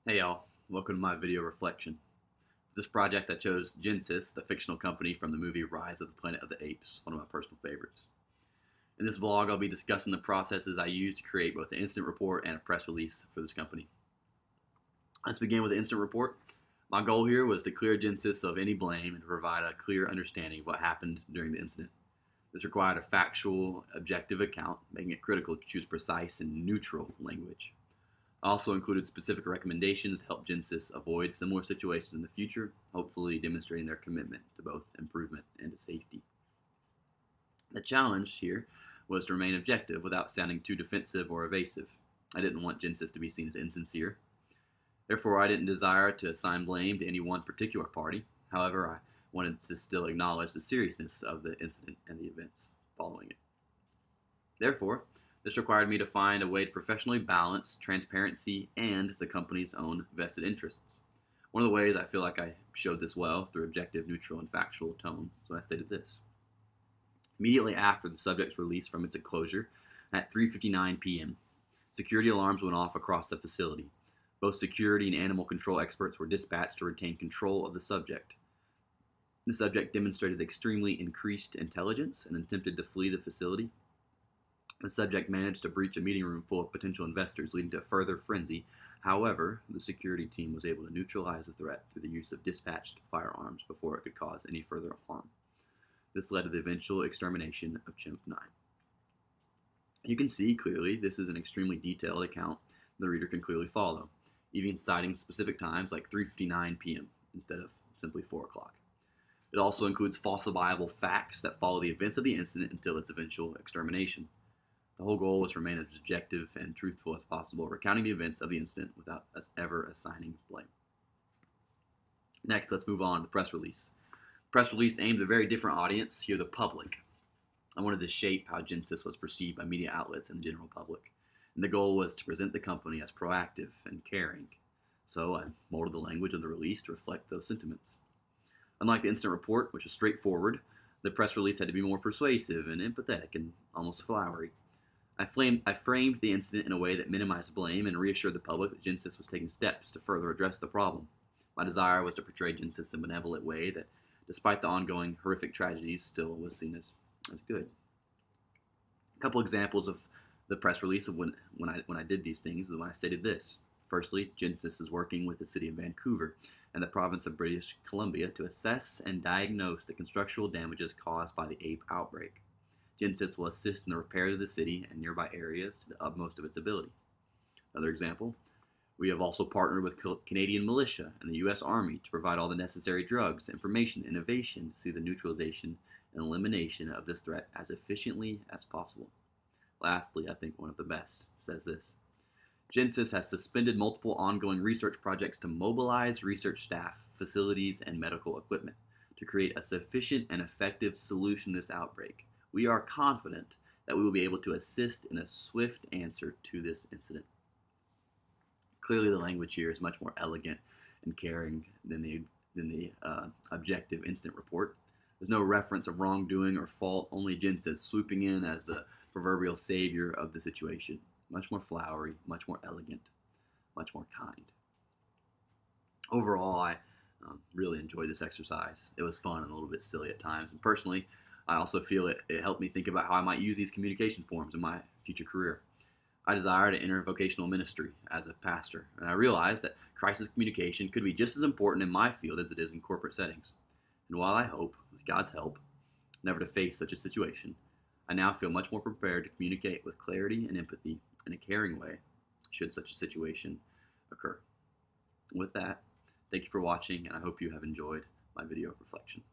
Hey y'all, welcome to my video reflection. For this project I chose Genesis, the fictional company from the movie Rise of the Planet of the Apes, one of my personal favorites. In this vlog I'll be discussing the processes I used to create both an incident report and a press release for this company. Let's begin with the incident report. My goal here was to clear Genesis of any blame and to provide a clear understanding of what happened during the incident. This required a factual, objective account, making it critical to choose precise and neutral language. I also included specific recommendations to help Genesis avoid similar situations in the future, hopefully demonstrating their commitment to both improvement and to safety. The challenge here was to remain objective without sounding too defensive or evasive. I didn't want Genesis to be seen as insincere. Therefore, I didn't desire to assign blame to any one particular party. However, I wanted to still acknowledge the seriousness of the incident and the events following it. Therefore, this required me to find a way to professionally balance transparency and the company's own vested interests. One of the ways I feel like I showed this well through objective, neutral, and factual tone is when I stated this. Immediately after the subject's release from its enclosure at 3:59 p.m., security alarms went off across the facility. Both security and animal control experts were dispatched to retain control of the subject. The subject demonstrated extremely increased intelligence and attempted to flee the facility. The subject managed to breach a meeting room full of potential investors, leading to a further frenzy. However, the security team was able to neutralize the threat through the use of dispatched firearms before it could cause any further harm. This led to the eventual extermination of Chimp 9. You can see clearly this is an extremely detailed account the reader can clearly follow, even citing specific times like 3:59 p.m. instead of simply 4 o'clock. It also includes falsifiable facts that follow the events of the incident until its eventual extermination. The whole goal was to remain as objective and truthful as possible, recounting the events of the incident without us ever assigning blame. Next, let's move on to the press release. The press release aimed at a very different audience, here the public. I wanted to shape how Genesis was perceived by media outlets and the general public, and the goal was to present the company as proactive and caring. So I molded the language of the release to reflect those sentiments. Unlike the incident report, which was straightforward, the press release had to be more persuasive and empathetic and almost flowery. I framed the incident in a way that minimized blame and reassured the public that Genesis was taking steps to further address the problem. My desire was to portray Genesis in a benevolent way that, despite the ongoing horrific tragedies, still was seen as good. A couple examples of the press release of when I did these things is when I stated this. Firstly, Genesis is working with the city of Vancouver and the province of British Columbia to assess and diagnose the constructural damages caused by the ape outbreak. Genesis will assist in the repair of the city and nearby areas to the utmost of its ability. Another example, we have also partnered with Canadian militia and the U.S. Army to provide all the necessary drugs, information, and innovation to see the neutralization and elimination of this threat as efficiently as possible. Lastly, I think one of the best says this. Genesis has suspended multiple ongoing research projects to mobilize research staff, facilities, and medical equipment to create a sufficient and effective solution to this outbreak. We are confident that we will be able to assist in a swift answer to this incident. Clearly, the language here is much more elegant and caring than the objective incident report. There's no reference of wrongdoing or fault, only Genesis swooping in as the proverbial savior of the situation. Much more flowery, much more elegant, much more kind. Overall, I really enjoyed this exercise. It was fun and a little bit silly at times. And personally, I also feel it helped me think about how I might use these communication forms in my future career. I desire to enter vocational ministry as a pastor, and I realized that crisis communication could be just as important in my field as it is in corporate settings. And while I hope, with God's help, never to face such a situation, I now feel much more prepared to communicate with clarity and empathy in a caring way should such a situation occur. With that, thank you for watching, and I hope you have enjoyed my video reflection.